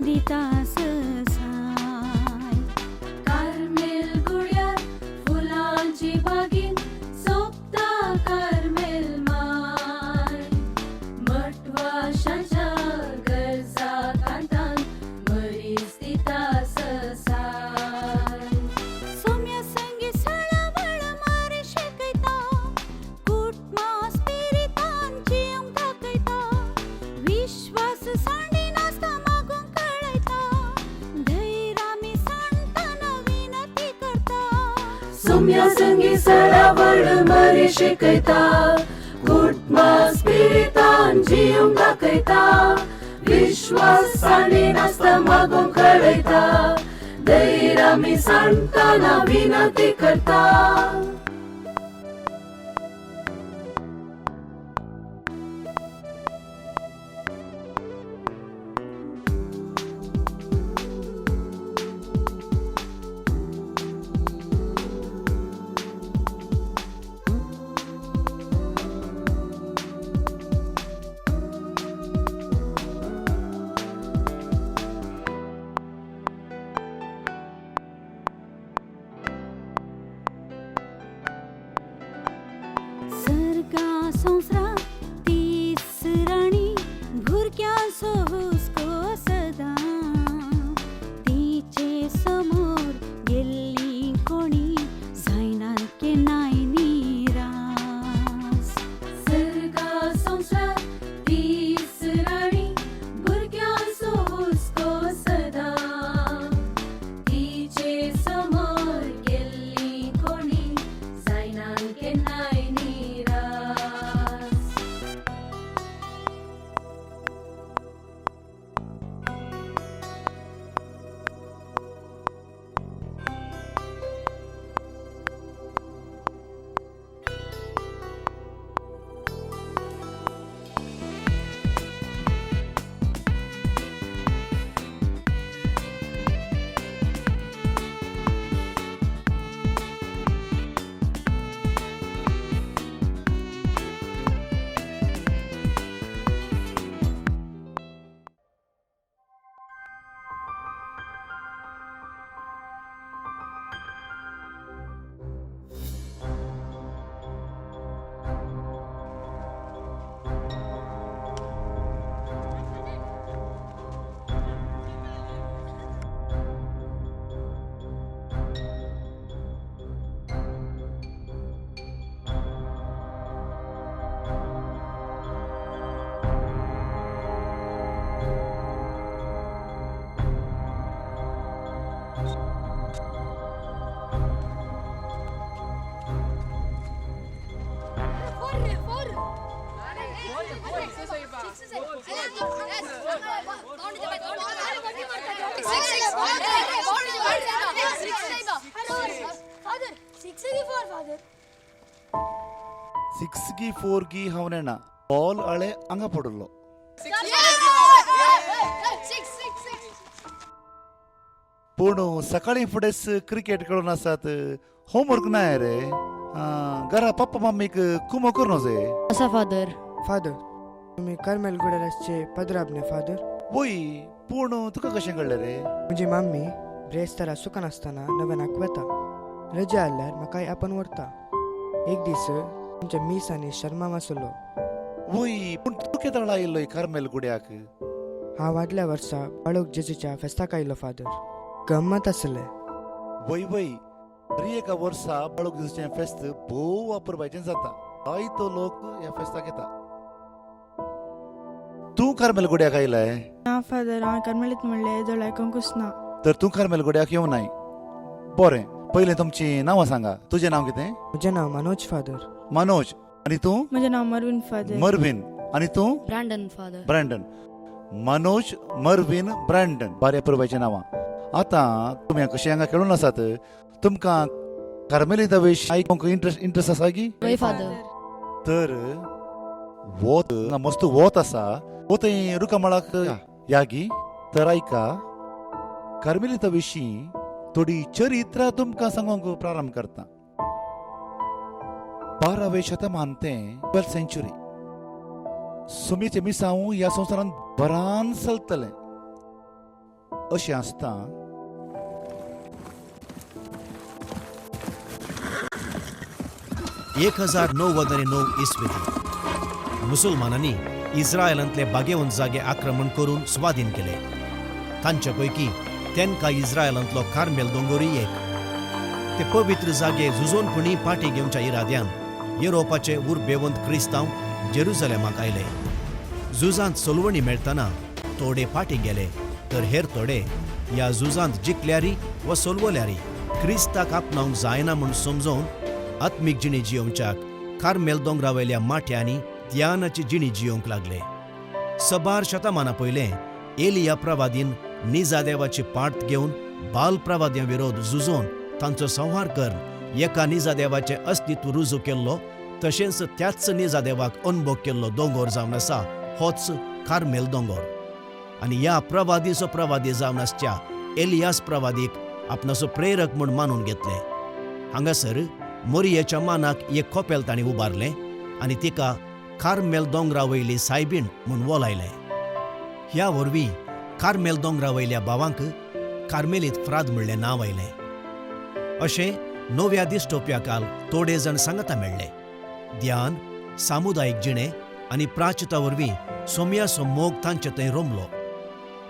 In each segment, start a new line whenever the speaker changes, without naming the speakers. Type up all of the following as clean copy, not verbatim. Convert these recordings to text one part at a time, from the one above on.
दितास साय. कार्मेल गुळ्यार फुलांची बागीन सोपता कार्मेल माय. मठवाशांच्या गरजा कांतान बरीच दितास साय. सोम्या संगी सळवळ मारे शिकयता. कुटमा स्पिरितान जिवंक दाखयता. विश्वास सांडी नासता मागून कळयता. धैर्यामी सांडताना विनंती करता. सोम्या संगी सळवळ मारे शिकयता. कुटमा स्पिरितान जिवंक दाखयता. विश्वास सांडी नासता मागून कळयता. धैर्यामी सांडताना विनंती करता. सर्गा संवसारांत तिसराणी भुरग्यांचो हुस्को सदां. तिचे समोर गेल्ली कोणी जायनात केन्नाय निराश. सर्गा संवसारांत तिसराणी भुरग्यांचो हुस्को सदां. तिचे समोर गेल्ली कोणी जायनात केन्नाय निराश.
ಸಿಕ್ಸ್ಗಿ ಫೋರ್ಗಿ ಹವನೇಣ ಬಾಲ್ ಅಳೆ ಅಂಗ ಪಡಲು पूण सकाळी फुडें क्रिकेट खेळून आसात. होमवर्क ना रे. घरा पप्पा मम्मीक कुमो करूं जे.
असा फादर.
फादर, तुम्ही कार्मेल गुडारासचे पदराबने फादर.
वय पूण तुका कशें कळ्ळें रे?
म्हजी मम्मी ब्रेस्तारा सुकान आसतना नव्यानाक वता. रजा आल्यार म्हाकाय आपण व्हरता. एक दीस तुमच्या मीस आनी शर्मा वाचलो.
वय पूण तूं केदळ आयिल्लो कार्मेल गुड्याक?
हांव आदल्या वर्सा बाळूक जेजूच्या फेस्ताक आयलो फादर. गम्मत आसलें.
वय वय तरी एका वर्सा बाळूक दिसाचें फेस्त भोव वापरपाचें जाता. जायतो लोक ह्या फेस्ताक येता. तूं कार्मेल गुड्याक आयलाय?
ना फादर, हांव कार्मेलीत म्हणलें जळ आयकूंकूच ना.
तर तूं कार्मेल गुड्याक येवं नाय. बरें, पयलें तुमची नांवां सांगा. तुजें नांव कितें?
म्हजें नांव मनोज फादर.
मनोज. आनी तूं?
म्हजें नांव मरवीन फादर.
मरवीन. आनी तूं?
Brandon father.
Brandon. Manoj, Marvin, Brandon. बरें पुरबायचीं नांवां. आतां तुमी कशें हांगा खेळून आसात. तुमकां कार्मेलीत विश आयकूंक इंट्रस्ट आसा गी?
वय फादर.
तर वोत मस्त वोत आसा. वोत रुकामळाक या गी. तर आयका, कार्मेलीत विशीं थोडी चरित्रां तुमकां सांगूंक प्रारंभ करता. 12वें शतमान ते 12th सेंचुरी. सुमीचे मिसांव ह्या संवसारांत बरान चलतलें. अशें आसता
1099 इसवेंत मुसलमानांनी इस्रायलांतले बागेवंत जागे आक्रमण करून स्वाधीन केले. तांचे पैकी तेंकां इस्रायलांतलो कार्मेल दोंगरूय एक. ते पवित्र जागे झुजोनपणी पाटी घेवच्या इराद्यान युरोपाचे उर्बेवंत क्रिस्तांव जेरुसलेमाक आयले. झुजांत सोलवणी मेळटना थोडे पाटी गेले तर हेर थोडे ह्या झुजांत जिखल्यारी वा सोलवल्यारी क्रिस्ताक आपणावंक जायना म्हूण समजोवन आत्मीक जिणी जियोवच्याक कार्मेल दोंगरावयल्या माथ्यांनी ध्यानाची जिणी जियोवंक लागले. 1000 शतमाना पयलें एलिया प्रवादीन निजा देवाची पाट घेवन बाल प्रवाद्यां विरोध झुजोवन तांचो संहार करून एका निजा देवाचें अस्तित्व रुजू केल्लो तशेंच त्याच निजा देवाक अनुभव केल्लो दोंगर जावन आसा होच कार्मेल दोंगर. आनी ह्या प्रवादीचो प्रवादी जावन आसच्या एलियास प्रवादीक आपणाचो प्रेरक म्हूण मानून घेतले. हांगासर मोरियेच्या मानाक एक खोपेल ताणें उबारलें आनी तिका कार्मेल दोंगरावयली सायबीण म्हूण वोलायलें. ह्या वरवीं कार्मेल दोंगरावयल्या भावांक कार्मेलीत फ्राद म्हणलें नांव आयलें. अशें नव्या दिस्टोपियाकाल थोडे जाण सांगता मेळ्ळे. ध्यान, सामुदायिक जिणे आनी प्राचिता वरवीं सोम्याचो मोग तांचे थंय रोमलो.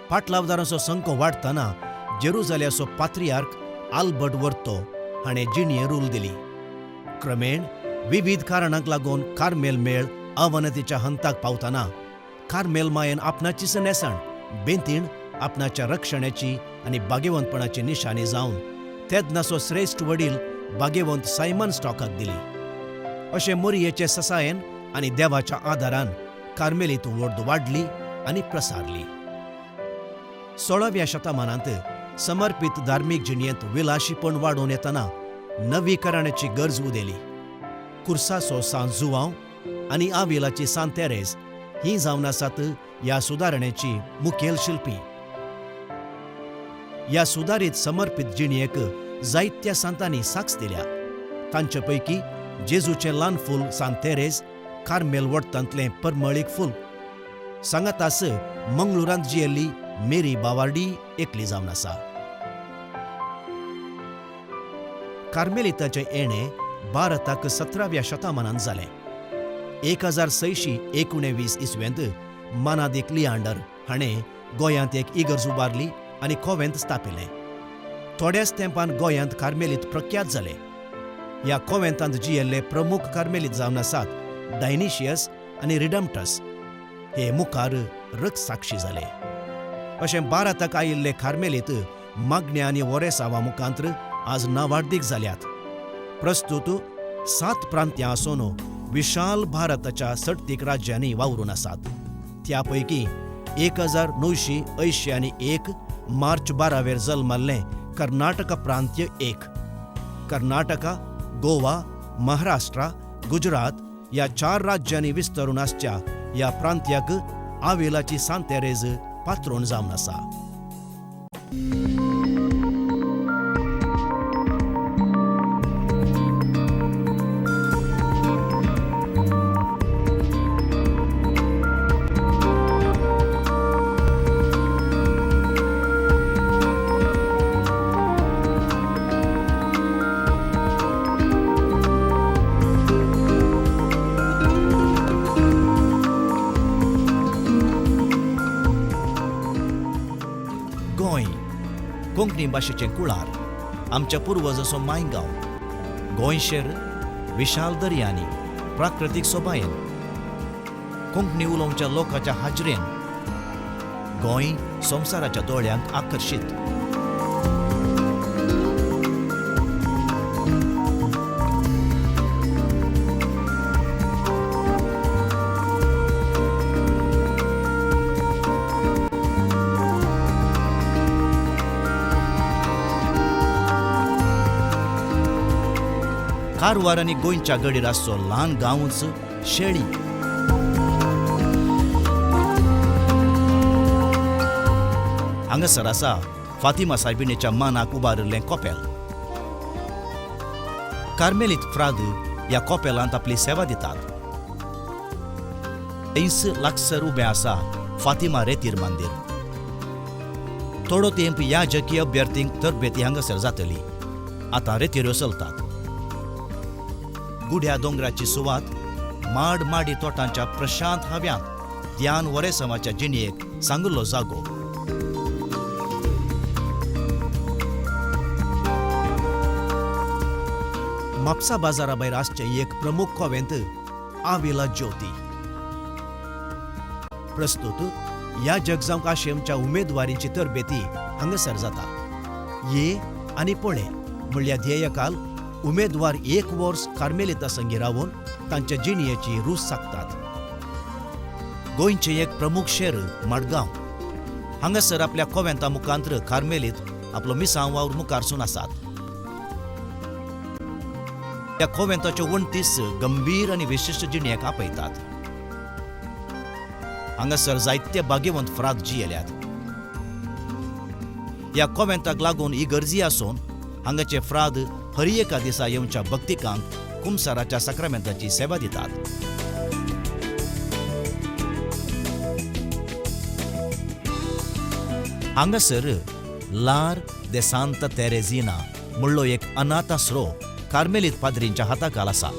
पाटलावदारांचो संको वाडटना जेरुसलेमाचो पात्रियार्क आल्बर्ट वर्तो हाणें जिणये रूल दिली. क्रमेण विविध कारणांक लागून कार्मेल मेळ अवनतीच्या हंताक पावतना कार्मेल मायेन आपणाचीच नेसाण बेंतीण आपणाच्या रक्षणाची आनी बागेवंतपणाची निशाणी जावन तेदनाचो श्रेश्ठ वडील बागेवंत सायमन स्टॉकाक दिली. अशें मोरियेचे ससायेन आनी देवाच्या आदारान कार्मेलीत व्हड वाडली आनी प्रसारली. 16व्या शतमानांत समर्पीत धार्मीक जिणयेंत विलाशीपण वाडून येतना नवीकरणाची गरज उदेली. कुर्साचो सांत जुआंव आनी आविलाची सांत तेरेस ही जावन आसात ह्या सुदारणेची मुखेल शिल्पी. ह्या सुदारीत समर्पीत जिणयेक जायत्या सांतांनी साक्ष दिल्या. तांचे पैकी जेजूचें ल्हान फूल सांत तेरेस कार्मेल वट्टांतलें परमळीक फूल. सांगातास मंगळुरांत जियेल्ली मेरी बावार्डी एकली जावन आसा. कार्मेलिताचें येणें भारताक 17व्या शतमानांत जालें. 1619 इसवेंत मानादिक लियांडर हाणें गोंयांत एक इगर्ज उबारली आनी कोवेंत स्थापिल्लें. थोड्याच तेंपान गोंयांत कार्मेलीत प्रख्यात जाले. ह्या कोवेंतांत जियेल्ले प्रमुख कार्मेलीत जावन आसात डायनिशियस आनी रिडम्टस. हे मुखार रक्तसाक्षी जाले. अशें भारताक आयिल्ले कार्मेलीत मागण्या आनी वरेसांवां मुखांत्र आज नावाडीक जाल्यात. प्रस्तुत 7 प्रांत्यां आसून विशाल भारताच्या सडतीक राज्यांनी वावरून आसात. त्या पैकी 1981 मार्च 12 जल्माल्लें कर्नाटका प्रांत्य एक. कर्नाटका, गोवा, महाराष्ट्र, गुजरात ह्या 4 राज्यांनी विस्तरून आसच्या ह्या प्रांत्याक आविलाची सांत तेरेज पात्रोन जावन आसा. गोंय कोंकणी भाशेचें कुळार, आमच्या पुर्वजाचो मायगांव. गोंयशेर विशाल दर्यांनी, प्राकृतीक सोबायेन, कोंकणी उलोवच्या लोकांच्या हाजरेन गोंय संवसाराच्या दोळ्यांक आकर्शीत. कारवार आनी गोंयच्या गडीर आसचो ल्हान गांवच शेळी. हांगासर आसा फातिमा सायबिणीच्या मानाक उबारिल्लें कोपेल. कार्मेलीत फ्राद ह्या कोपेलांत आपली सेवा दितात. थंयच लागसर उबें आसा फातिमा रेतीर मंदीर. थोडो तेंप याजकी अभ्यर्थींक तरबेती हांगासर जातली. आतां रेतीऱ्यो चलतात. गुढ्या दोंगराची सुवात माड माडी तोटांच्या प्रशांत हव्यांत ध्यान वरेसमाच्या जिणयेक सांगुल्लो जागो. म्हापसा बाजारा भायर आसचें एक प्रमुख कोवेंत आविला ज्योती. प्रस्तुत ह्या जगजांक आशेमच्या उमेदवारीची तरबेती हांगासर जाता. ये आनी पळय म्हणल्या ध्येयकाल उमेदवार 1 वर्स कार्मेलिता संगी रावून तांच्या जिणयेची रूच सागतात. गोंयचें एक प्रमुख शेर मडगांव. हांगासर आपल्या कोवेंता मुखांत्र कार्मेलीत आपलो मिसांव वावर मुखारसून आसात. त्या कोवेंताच्यो 29 गंभीर आनी विशिश्ट जिणयेक आपयतात. हांगासर जायते भाग्यवंत फ्रात जियेल्यात. ह्या कोवेंताक लागून इगर्जी आसून हांगाचे फ्राद हरी एका दिसा येवच्या भक्तिकांक कुमसाराच्या साक्रामेंताची सेवा दितात. हांगासर लार दे सांत तेरेझिना म्हणलो एक अनाथ आसरो कार्मेलीत पाद्रींच्या हाताखाल आसा.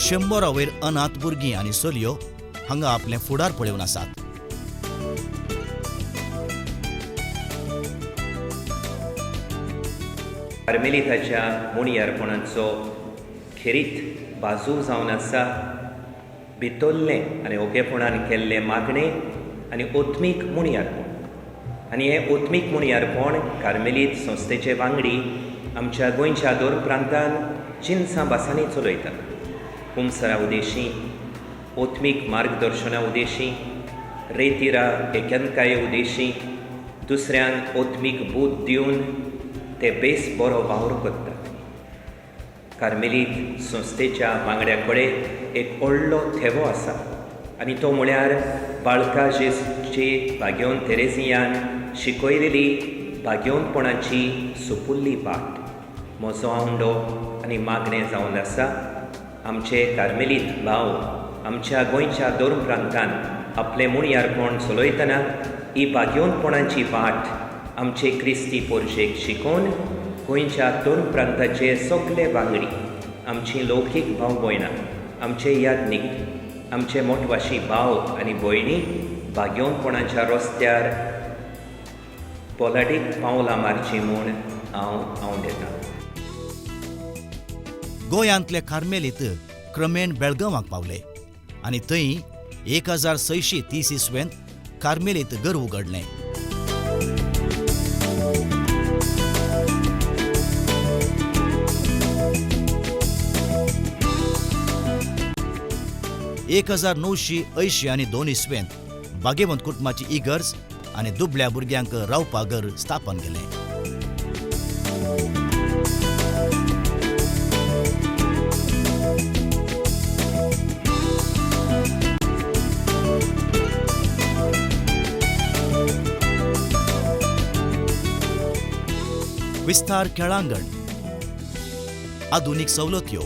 शंबरावयर अनाथ भुरगीं आनी चलयो हांगा आपलें फुडार पळयोवन आसात.
कार्मेलिताच्या मुणयारपणाचो खेरीत बाजू जावन आसा भितरलें आनी ओगेपणान केल्लें मागणें आनी ओत्मीक मुणयारपण. आनी हें ओत्मीक मुणयारपण कार्मेलीत संस्थेचे वांगडी आमच्या गोंयच्या दोन प्रांतांत चिन्सां भासांनी चलयतात. कुमसरा उदेशी, ओत्मीक मार्गदर्शना उदेशी, रेतीरा एकांतकाये उदेशी, दुसऱ्यांक ओत्मीक बूद दिवन ते बेस बरो वावर करतात. कार्मेलीत संस्थेच्या वांगड्या कडेन एक व्हडलो थेवो आसा आनी तो म्हळ्यार बाळका जेसूची भाग्यवन तेरेझियान शिकयलेली भाग्यवनपणाची सुपुल्ली बाट. म्हजो आवंडो आनी मागणें जावन आसा आमचे कार्मेलीत भाव आमच्या गोंयच्या दोन प्रांतांत आपलें मुणयारपण चलयतना ही भाग्यवनपणाची बाट आमचे क्रिस्ती पोरशेक शिकोवन गोंयच्या दोन प्रांताचे सगळे वांगडी, आमची लौकीक भाव भयणां, आमचे यादनीक, आमचे मोठवाशी भाव आनी भयणी भाग्यवनपणाच्या रस्त्यार पोलाटीक पावलां मारची म्हूण हांव देतां.
गोंयांतले कार्मेलीत क्रमेण बेळगांवाक पावले आनी थंय 1630 इसवेंत कार्मेलीत घर उगडलें. एक 1980 आनी 2 इसवेंत भाग्यवंत कुटुंबाची इगर्ज आनी दुबळ्या भुरग्यांक रावपा घर स्थापन केलें. विस्तार खेळांगण, आधुनीक सवलत्यो,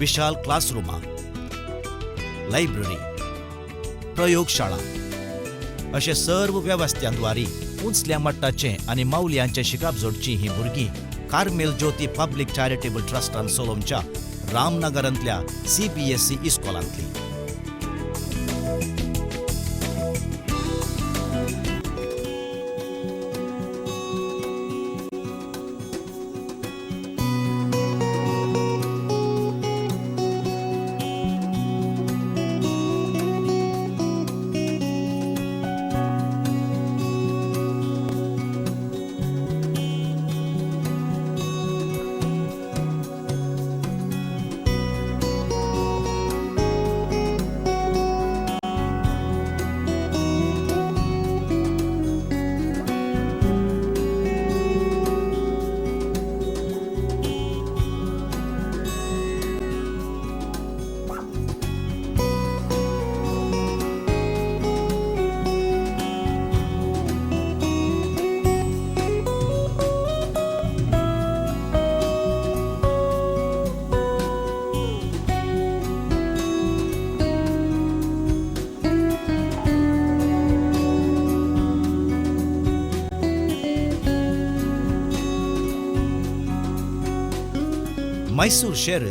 विशाल क्लासरुमां, लायब्ररी, प्रयोगशाळा अशे सर्व वेवस्थांद्वारी उंचल्या मट्टाचे आनी माऊल्यांचे शिकाप जोडची ही भुरगीं कार्मेल ज्योती पब्लीक चॅरिटेबल ट्रस्टान सोलोमच्या रामनगरांतल्या CBSE इस्कॉलांतली. मैसूर शहर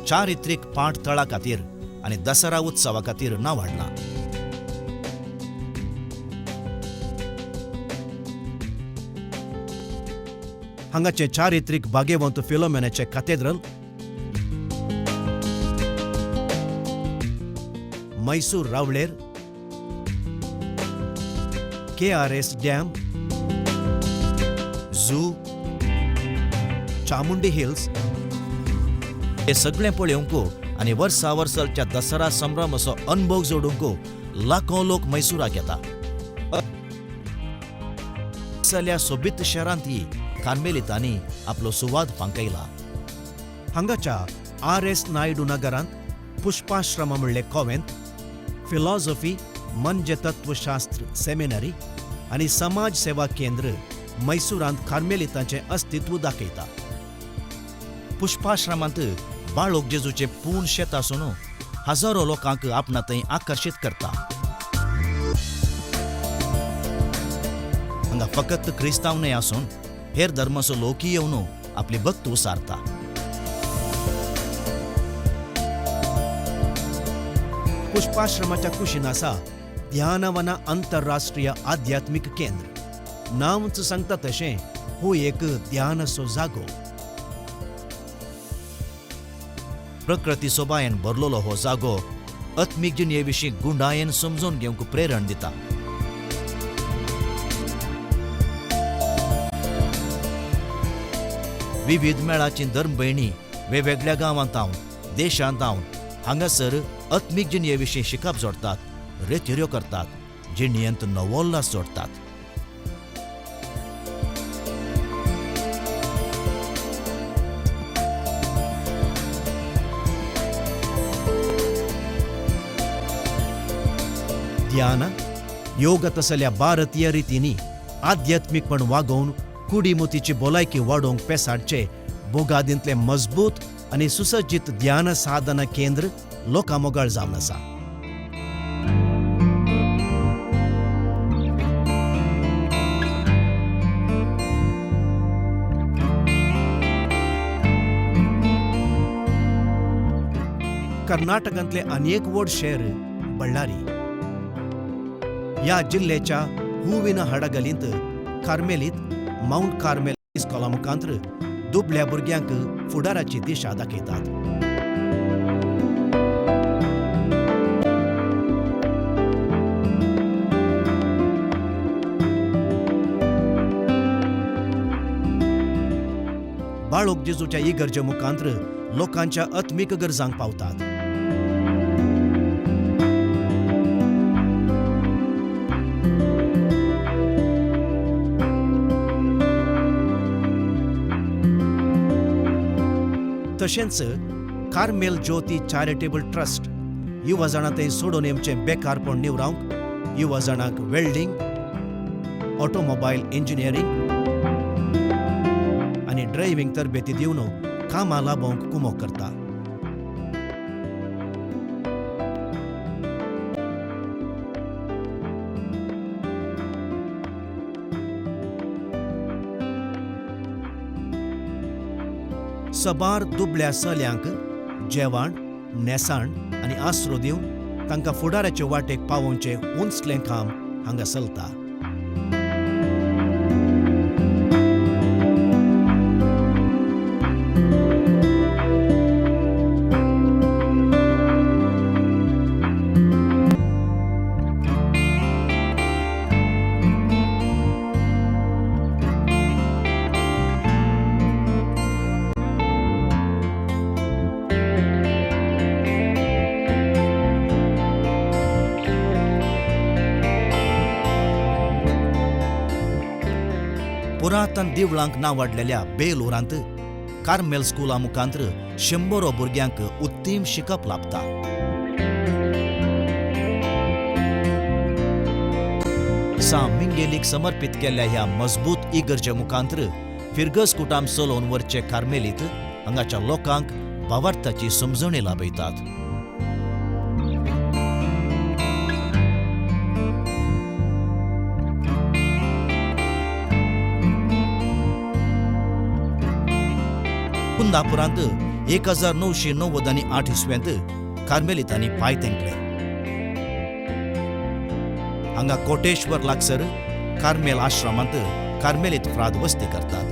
चारित्रीक पाठ तळा खातीर आनी दसरा उत्सवा खातीर नांवाडलां. हांगाचे चारित्रीक भाग्यवंत फिलोमेनाचे कॅथेड्रल, मैसूर रावळेर, KRS dam, zoo, Chamundi hills हे सगळें पळोवंकू आनी वर्सा वर्साच्या दसरा संभ्रमाचो अनुभव जोडूंकू लाखो लोक मैसूराक येता. जाल्या सोबीत शहरांतही कार्मेलितांनी आपलो सुवाद फांकयला. हांगाच्या RS नायडू नगरांत पुष्पाश्रम म्हणले कॉवेंत, फिलॉसॉफी म्हणजे तत्वशास्त्र सेमिनरी आनी समाज सेवा केंद्र मैसूरांत कार्मेलितांचें अस्तित्व दाखयता. पुष्पाश्रमांत बाळोक जेजूचे पूर्ण शेत आसून हजारो लोकांक आपणा थंय आकर्शीत करता. हांगा फकत क्रिस्तांव न्हय आसून हेर धर्माचो लोकय येवन आपली भक्त उसारता. पुष्पाश्रमाच्या कुशीन आसा ध्यानवना आंतरराष्ट्रीय आध्यात्मिक केंद्र. नांवच सांगता तशें हो एक ध्यानचो जागो. प्रकृती सोबायेन भरलोलो हो जागो आत्मीक जिणे विशीं गुंडायेन समजून घेवंक प्रेरण दिता. विविध मेळाची धर्मभयणी वेगवेगळ्या गांवांत आवन देशांत आवन हांगासर आत्मीक जिणे विशीं शिकप जोडतात, रेत्यो करतात, जिणयेंत नवोल्लास जोडतात. ध्यान योग तसल्या भारतीय रितींनी आध्यात्मिकपण वागोवन कुडीमुतीची भलायकी वाडोवंक पेसाडचे बोगादींतले मजबूत आनी सुसज्जीत ध्यान साधना केंद्र लोकांमोगाळ जावन आसा. कर्नाटकांतले आनी एक व्हड शहर बಳ್ಳारी. ह्या जिल्ल्याच्या हुविन हडगलींत कार्मेलीत माउंट कार्मेल इस्कॉला मुखांत्र दुबळ्या भुरग्यांक फुडाराची दिशा दाखयतात. बाळोक जेजूच्या इगर्जे मुखांत्र लोकांच्या आत्मीक गरजांक पावतात. तशेंच कार्मेल ज्योती चॅरिटेबल ट्रस्ट युवा जाणां थंय सोडून येवचें बेकारपण निवरावंक युवा जाणांक वेल्डिंग, ऑटोमोबायल इंजिनियरींग आनी ड्रायव्हिंग तरबेती दिवन कामां लाबोवंक कुमक करता. सबार दुबळ्या चल्यांक जेवण, नेसाण आनी आसरो दिवन तांकां फुडाराचे वाटेक पावोवचें उंचलें काम हांगा चलता. पुरातन देवळांक नांवाडलेल्या बेलूरांत कार्मेल स्कुला मुखांत्र 100 भुरग्यांक उत्तीम शिकप लाभता. मिंगेलीक समर्पित केल्ल्या ह्या मजबूत इगर्जे मुखांत्र फिरगस कुटाम चलोवन वरचे कार्मेलीत हांगाच्या लोकांक भावार्थाची समजणी लाभयतात. कुंदापुरांत 1998 इसव्यांत कार्मेलितांनी पांय तेंकले. हांगा कोटेश्वर लागसर कार्मेल आश्रमांत कार्मेलीत फ्राद वस्ती करतात.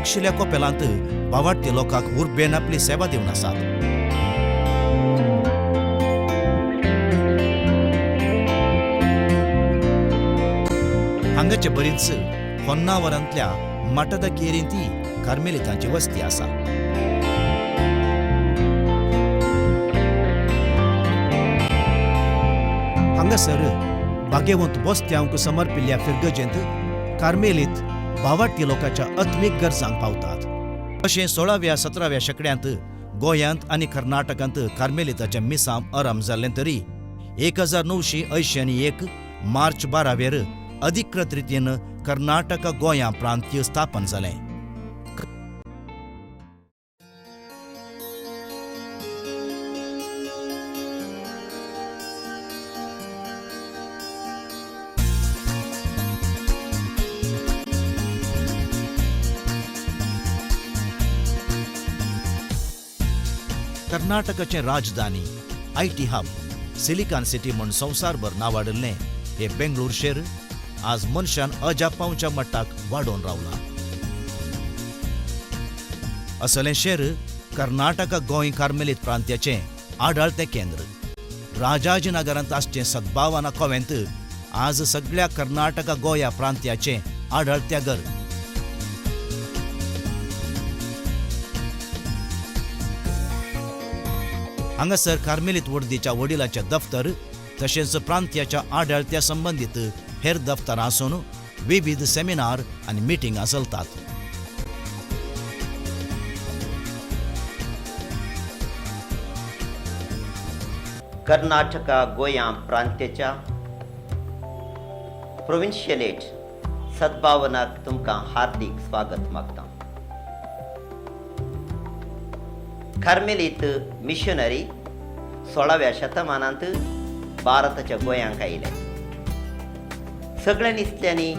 आशिल्ल्या कोपेलांत बावाटते लोकांक उर्बेन आपली सेवा दिवन आसात. हांगाचे बरीच होन्नावरांतल्या मठादा केरींती कार्मेलितांची वस्ती आसा. हांगासर भाग्यवंत बोस्त्यांक समर्पिल्ल्या फिरगजेंत कार्मेलीत बावाटती लोकांच्या आत्मीक गरजांक पावतात. अशें 16व्या-17व्या शेंकड्यांत गोंयांत आनी कर्नाटकांत कार्मेलिताच्या मिसां आराम जाल्ले तरी 1981 मार्च 12 अधिकृत रितीन कर्नाटक गोंया प्रांतीय स्थापन जालें. कर्नाटकाचे राजधानी IT हब सिलिकॉन सिटी म्हूण संवसारभर नांवाडिल्लें हे बेंगळूर शहर आज मनशान अजापावच्या मट्टाक वाडोवन रावला. असलें शहर कर्नाटक गोंय कार्मेलीत प्रांत्याचें आडाळतें केंद्र. राजाजीनगरांत आसचें सद्भावना कोवेंत आज सगळ्या कर्नाटक गोंया प्रांत्याचें आडाळतें घर. हांगासर कार्मेलीत वर्दीच्या वडिलांचें दफ्तर तशेंच प्रांत्याच्या आडाळत्या संबंदीत हेर दफ्तरां आसून विविध सेमिनार आनी मिटिंगां चलतात.
कर्नाटका गोंया प्रांत्याच्या प्रोविन्शियलेट सद्भावनाक तुमकां हार्दिक स्वागत मागता. कार्मेलीत मिशनरी 16व्या शतमानांत भारताच्या गोंयांक आयले. सगळ्या निस्त्यांनी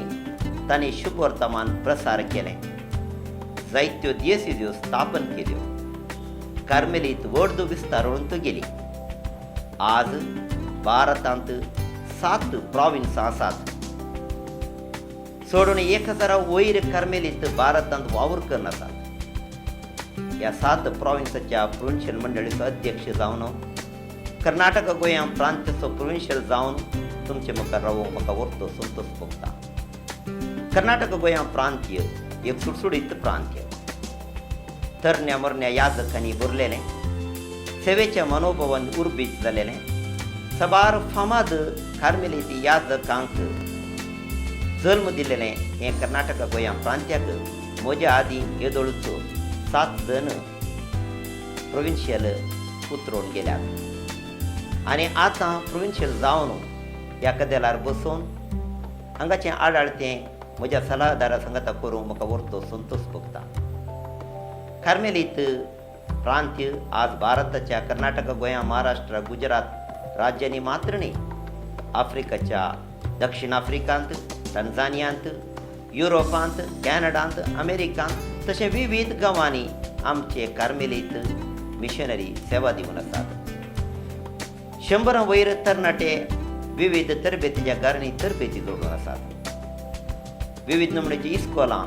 तांणी शुभ वर्तमान प्रसार केलें. जायत्यो दियेसिद्यो स्थापन केल्यो. कार्मेलीत व्हड विस्तारूंत गेली. आज भारतांत 7 प्रॉविन्सां आसात. सोडून 1000 वयर कार्मेलीत भारतांत वावर करून आसात. ह्या 7 प्रॉविन्साच्या प्रोविन्शियल मंडळीचो अध्यक्ष जावन कर्नाटक गोंया प्रांत्याचो प्रोविन्शियल जावन तुमचे मुखार रावूंक म्हाका व्हरतो संतोश भोगता. कर्नाटक गोंया प्रांतीय एक सुटसुडीत प्रांत्य. तरण्या मरण्या याजकांनी भरलेलें, सेवेच्या मनोभावान उर्बीत जालेलें, सबार फामाद कार्मेलीती याजकांक जल्म दिलेलें हें कर्नाटक गोंया प्रांत्याक म्हज्या आदीं येदोळचो 7 जण प्रोविन्शियल उतरून गेल्यात आनी आतां प्रोविन्शियल जावन ह्या कदेलार बसून हांगाचें आडाळतें म्हज्या सल्लागारा सांगाता करूंक म्हाका व्हरतो संतोश भोगता. कार्मेलीत प्रांत्य आज भारताच्या कर्नाटक गोंया महाराष्ट्र गुजरात राज्यांनी मात्र न्ही, आफ्रिकाच्या दक्षिण आफ्रिकांत, टंजानियांत, युरोपांत, कॅनडांत, अमेरिकांत तशें विविध गांवांनी आमचे कार्मेलीत मिशनरी सेवा दिवन आसात. 100 वयर तरणाटे विविध तरबेतीच्या घरांनी तरबेती जोडून आसात. विविध नमुन्याची इस्कोलां,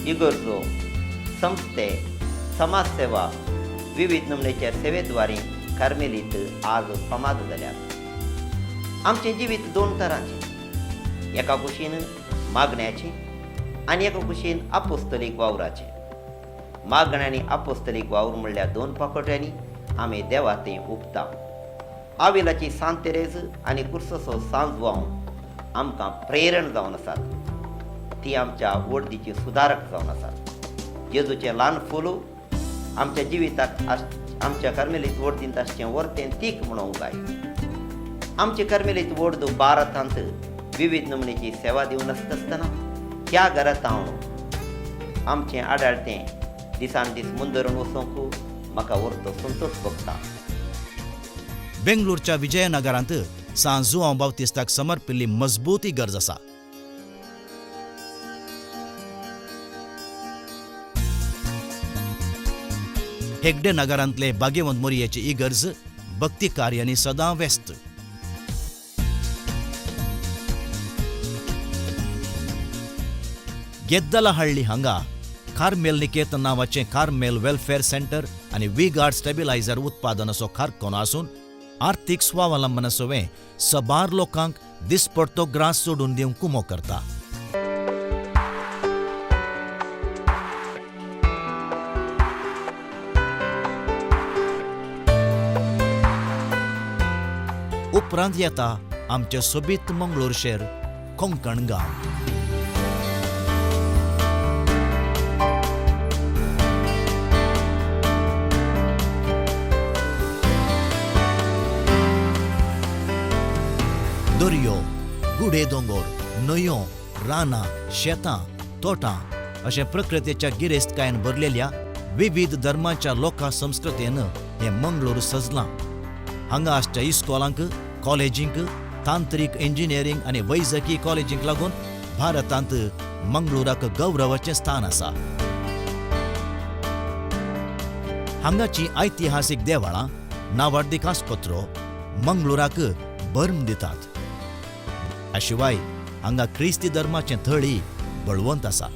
इगर्जो, संस्थे, समाजसेवा विविध नमुन्याच्या सेवेद्वारे कार्मेलीत आज फामाद जाल्यात. आमचें जिवीत 2 तरांचें. एका कुशीन मागण्याचें आनी एका कुशीन आपोस्तलीक वावराचें. मागणे आनी आपोस्तलीक वावर म्हणल्यार 2 पाकोट्यांनी आमी देवा तें उपता. आविलाची सांत तेरेज आनी कुर्सोचो सांज वाहून आमकां प्रेरण जावन आसात. ती आमच्या वर्दीची सुदारक जावन आसात. जेजूचें ल्हान फुलू आमच्या जिविताक आमच्या कार्मेलीत वर्दींत आसचें वर्तें तीख म्हणूंक जाय. आमचे कार्मेलीत वर्द भारतांत विविध नमुन्याची सेवा दिवन आसतना ह्या घरांत हांव आमचें आडाळतें दिसान दीस मुंदरून वचूंक म्हाका व्हरतो संतोश भोगता.
बेंगळूरच्या विजयनगरांत सांत जुआंव बावतिस्ताक समर्पिल्ली मजबूत इगर्ज आसा. हेगडे नगरांतले भाग्यवंत मोरयेची इगर्ज भक्ती कार्यांनी सदां व्यस्त. गेद्दलहಳ್ಳಿ हांगा कार्मेल निकेतन नांवाचें कार्मेल वेलफेअर सेंटर आनी वी गार्ड स्टेबिलायझर उत्पादनाचो कारखानो आसून आर्थीक स्वावलंबनासोवें सबार लोकांक दिसपडतो ग्रास सोडून दिवंक कुमो करता. उपरांत येता आमचे सोबीत मंगळूर शहर कोंकण गांव. दर्यो, गुडे दोंगोर, न्हंयो, रानां, शेतां, तोटां अशें प्रकृतीच्या गिरेस्तकायेन भरलेल्या विविध धर्माच्या लोका संस्कृतेन हें मंगळूर सजलां. हांगा आसच्या इस्कॉलांक, कॉलेजींक, तांत्रीक इंजिनियरींग आनी वैजकी कॉलेजींक लागून भारतांत मंगळूराक गौरवाचें स्थान आसा. हांगाची ऐतिहासीक देवळां, नावाडीक आस्पत्रो मंगळूराक भर्म दितात. शिवाय हांगा ख्रिस्ती धर्माचें थळी बळवंत आसा.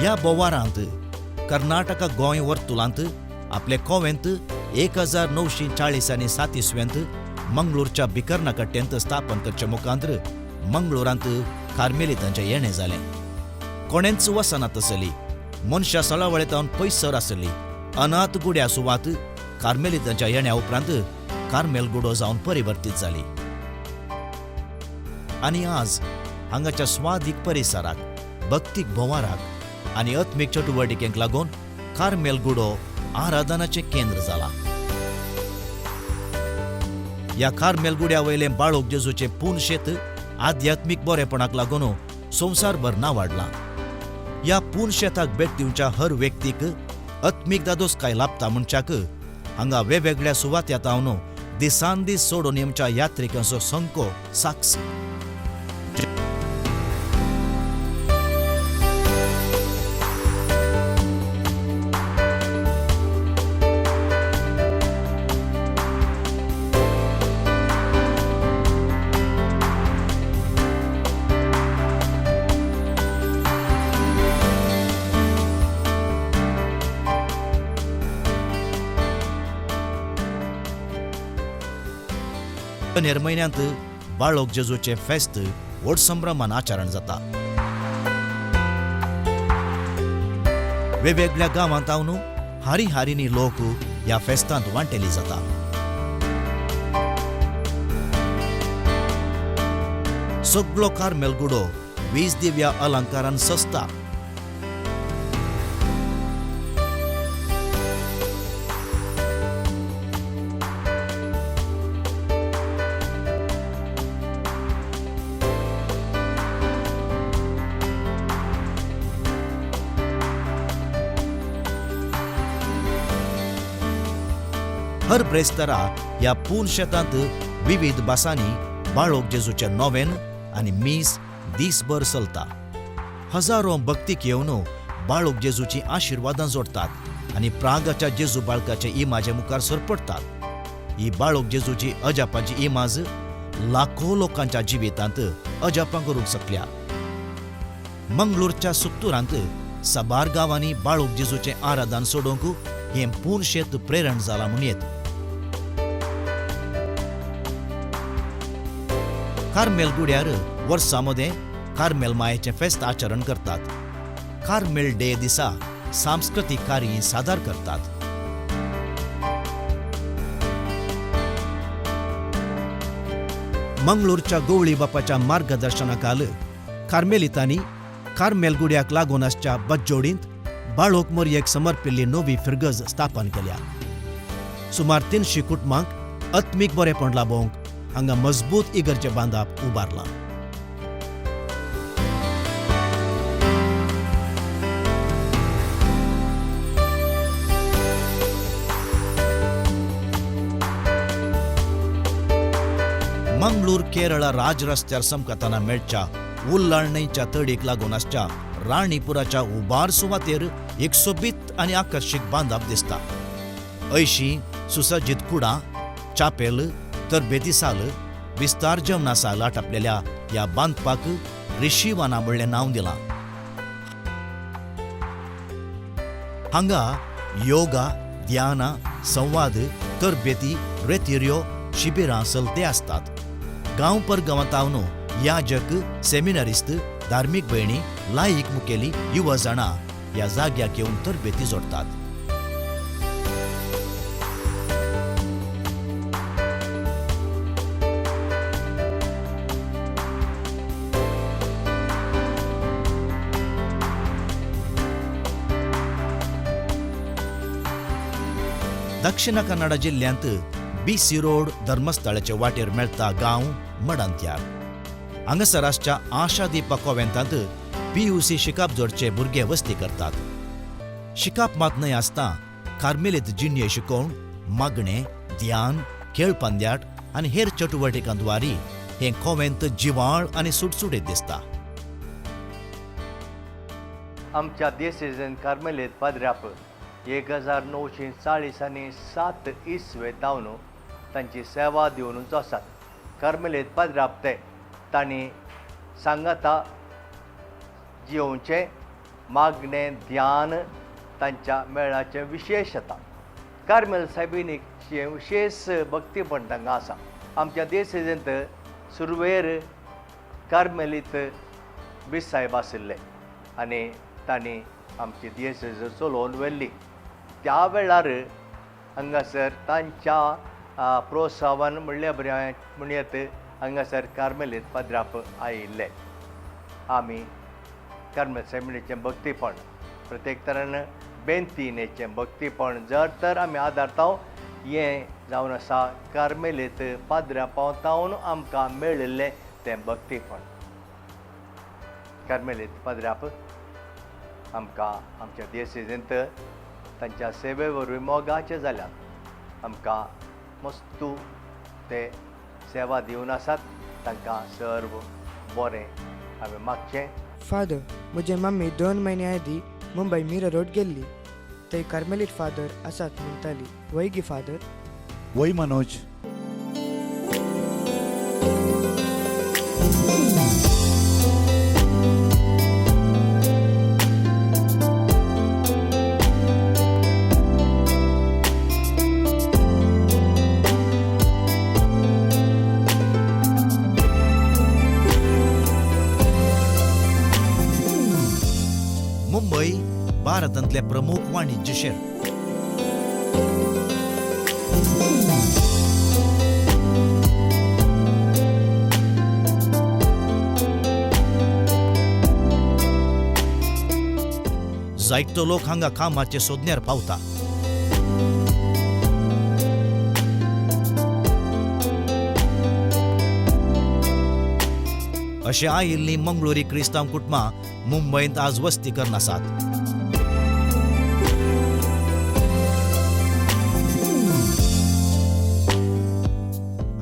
ह्या बोवारांत कर्नाटका गोंय वर्तुळांत आपले कोवेंत 1940 आनी 37 मंगळूरच्या बिकर्नाकट्ट्यांत स्थापन करचे मुखांतर मंगळूरांत कार्मेलितांचें येणें जालें. कोणेंच वसनात आसली, मनशां सळावळेतावन पयसर आसली अनाथ गुड्या सुवात कार्मेलितांच्या येण्या उपरांत कार्मेल गुडो जावन परिवर्तीत जाली. आनी आज हांगाच्या स्वादीक परिसराक, भक्तीक बोवाराक आनी आत्मीक चटुवटिकेक लागून कार्मेल गुडो आराधनाचें केंद्र जाला. ह्या कार्मेल गुड्या वयलें बाळोक जेजूचें पुनशेत आध्यात्मीक बरेपणाक लागून संवसारभर नांवाडलां. ह्या पुनशेताक भेट दिवच्या हर व्यक्तीक आत्मीक दादोसकाय लाभता मनशाक हांगा वेगवेगळ्या सुवात येतावन दिसान दीस सोडून येवच्या यात्रिकांचो संको साक्ष. जानेर म्हयन्यांत बाळोक जेजूचें फेस्त व्हड संभ्रमान आचरण जाता. वेगवेगळ्या गांवांतावन हारी हारीनी लोक ह्या फेस्तांत वांटेली जाता. सगळो कार्मेल गुडो 20 दिव्या अलंकारान सजता. हर ब्रेस्तारा ह्या पुनशेतांत विविध भासांनी बाळोक जेजूचें नोवेन आनी मीस दीसभर चलता. हजारो भक्तीक येवन बाळोक जेजूची आशिर्वादां जोडतात आनी प्रागाच्या जेजू बाळकाचे इमाजे मुखार सरपडतात. ही बाळोक जेजूची अजापाची इमाज लाखो लोकांच्या जिवितांत अजापां करूंक शकल्या. मंगळूरच्या सुत्तुरांत साबार गांवांनी बाळोक जेजूचें आराधन सोडूंक हें पुनशेत प्रेरण जालां म्हूण येत. कार्मेल गुड्यार वर्सांमध्ये कार्मेल मायेचें फेस्त आचरण करतात. कार्मेल डे दिसा सांस्कृतीक कार्य सादर करतात. मंगळूरच्या गवळी बापाच्या मार्गदर्शनाखाल कार्मेलितांनी कार्मेल गुड्याक लागून आसच्या बज्जोडींत बाळोक मोरयेक समर्पिल्ली नवी फिरगज स्थापन केल्या. सुमार 300 कुटुंबांक आत्मीक बरेपण लाबोवंक हांगा मजबूत इगर्जे बांदप उबारलां. मंगळूर केरळा राज रस्त्यार समकताना मेळच्या उल्लाळणेच्या तडीक लागून आसच्या राणीपुराच्या उबार सुवातेर एक सोबीत आनी आकर्षक बांदप दिसता. ऐशी सुसज्जित कुडां, चापेल, तरबेतीसाल, विस्तार जेवणासाल आटापलेल्या ह्या बांदपाक रिशीवाना म्हणलें नांव दिलां. हांगा योगा, ध्याना, संवाद, तरबेती, रेतिऱ्यो, शिबिरां चलते आसतात. गांव परगांवांतावन याजक, सेमिनारिस्ट, धार्मीक भयणी, लायीक मुखेली, युवा जाणां ह्या जाग्याक येवन तरबेती जोडटात. दक्षिण कन्नड जिल्ह्यांत BC रोड धर्मस्थळाचे वाटेर मेळटा गांव मडांत्यार. हांगासराच्या आशादीपा कॉव्हेंतांत PUC शिकाप जोडचे भुरगे वस्ती करतात. शिकाप मात न्हय आसता कार्मेलीत जिन्ये शिकोवन, मागणे, ध्यान, खेळ पंद्याट आनी हेर चटुवटिकांद्वारी हें कॉव्हेंत जिवाळ आनी सुटसुटीत दिसता.
आमच्या देशेजन कार्मेलीत पाद्र्याप 1940 आनी 7 इसवेतावन तांची सेवा दिवनूच आसात. कार्मेलीत पाद्र्याप ते तांणी सांगाता जिवोवचें, मागणें, ध्यान तांच्या मेळाचें विशेशता. कार्मेल सायबिणीचें विशेश भक्तीपण तांकां आसा. आमच्या देशेजंत सुरवेर कार्मेलीत बिसायब आशिल्ले आनी तांणी आमची देशेज चलोवन व्हेल्ली. त्या वेळार हांगासर तांच्या प्रोत्साहन म्हणले म्हणयत हांगासर कार्मेलीत पाद्र्याप आयिल्ले. आमी कार्मेल सायबिणीचें भक्तीपण, प्रत्येक तरान बेंतीनेचें भक्तीपण जर तर आमी आदारताव हें जावन आसा कार्मेलीत पाद्र्यापावतावन आमकां मेळिल्लें तें भक्तीपण. कार्मेलीत पाद्र्याप आमकां आमच्या देशेजंत तांच्या सेवे वरवीं मोगाचे जाल्यात. आमकां मस्तू ते सेवा दिवन आसात. तांकां सर्व बरें हांवें मागचें.
फादर, म्हजे मम्मी 2 महिने आदीं मुंबय मीरा रोड गेल्ली. थंय कार्मेलीत फादर आसात म्हणटाली. वय गी फादर?
वय मनोज.
मुंबई भारतांतले प्रमुख वाणिज्य शहर. जायतो लोक हांगा कामाचे सोदण्यार पावता. अशे आयिल्लीं मंगळुरी क्रिस्तांव कुटुंबां मुंबईंत आज वस्ती करन आसात.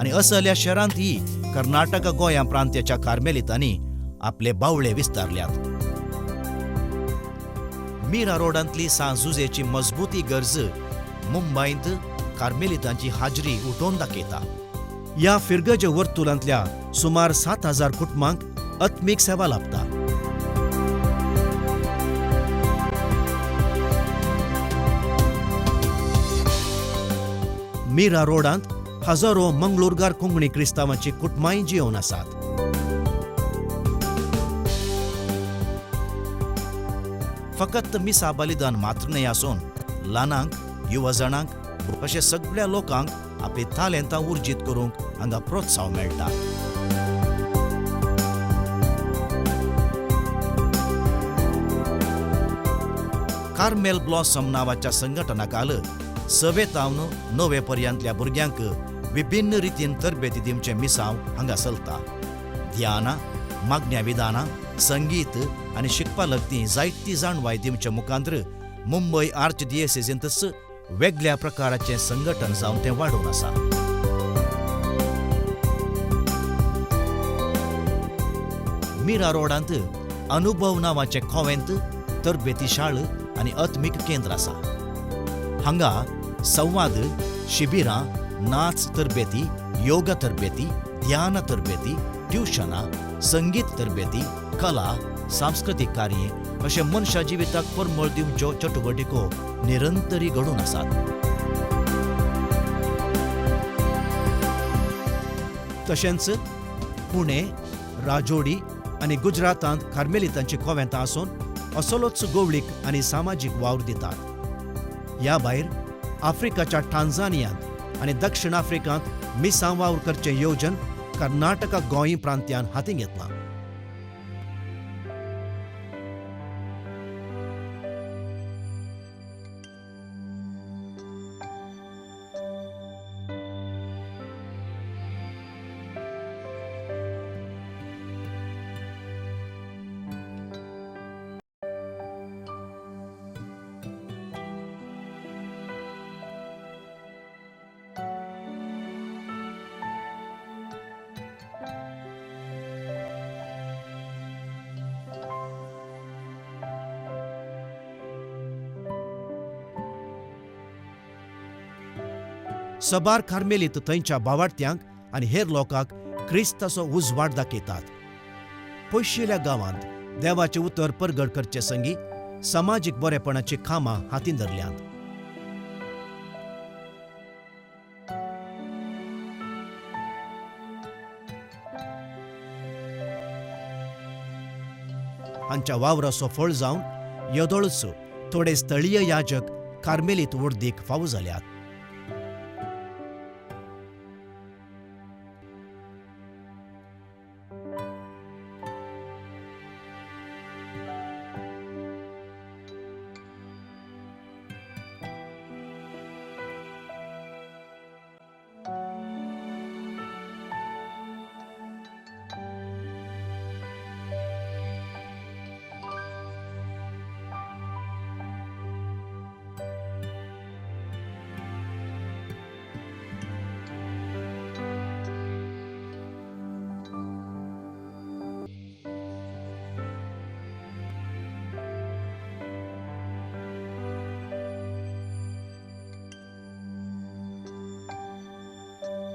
आनी असल्या शहरांतही कर्नाटक गोंया प्रांताच्या कार्मेलीतांनी आपले बावळे विस्तारल्यात. मीरा रोडांतली सांजुजेची मजबूती गरज मुंबईंत कार्मेलीतांची हाजरी उठोवन दाखयता. ह्या फिरगज वर्तुळांतल्या सुमार 7,000 कुटुंबांक आत्मीक सेवा लाभता. मीरा रोडांत हजारो मंगळूरकार कोंकणी क्रिस्तावांची कुटुंबांय जियोवन आसात. फकत मिसा बलिदान मात्र न्हय आसून ल्हानांक, युवा जाणांक अशे सगळ्या लोकांक आपली तालेंतां उर्जीत करूंक हांगा प्रोत्साहन मेळटा. कार्मेल ब्लॉसम नांवाच्या संघटनाकाल 6वेतावन 9वे पर्यंतल्या भुरग्यांक विभिन्न रितीन तरबेती दिवचे मिसांव हांगा चलता. ध्याना, मागण्या विधानां, संगीत आनी शिकपा लागतीं जायती जाणवाय दिवचे मुखांत्र मुंबय आर्चडियेसीसांतच वेगळ्या प्रकाराचें संघटन जावन तें वाडून आसा. मीरा रोडांत अनुभव नावाचे खोवेंत तरबेती शाळ आनी अत्मीक केंद्र आसा. हांगा संवाद, शिबिरां, नाच तरबेती, योगा तरबेती, ध्यान तरबेती, ट्युशनां, संगीत तरबेती, कला, सांस्कृतिक कार्ये अशे मनशा जिविताक परमळ दिवच्यो चटवटिको निरंतरी घडून आसात. तशेंच पुणे, राजोडी आनी गुजरातांत कार्मेलितांची खोवेंतां आसून असलोच गवळीक आनी सामाजीक वावर दितात. ह्या भायर आफ्रिकाच्या टांझानियांत आनी दक्षिण आफ्रिकांत मिसां वावर करचें येवजन कर्नाटका गोंय प्रांत्यान हातीन घेतलां. सबार कार्मेलीत थंयच्या भावार्थ्यांक आनी हेर लोकांक क्रिस्ताचो उजवाड दाखयतात. पयशिल्ल्या गांवांत देवाचें उतर परगट करचे संगी समाजीक बरेपणाची कामां हातीन धरल्यांत. हांच्या वावराचो फळ जावन येदोळच थोडे स्थळीय याजक कार्मेलीत वर्दीक फावो जाल्यात.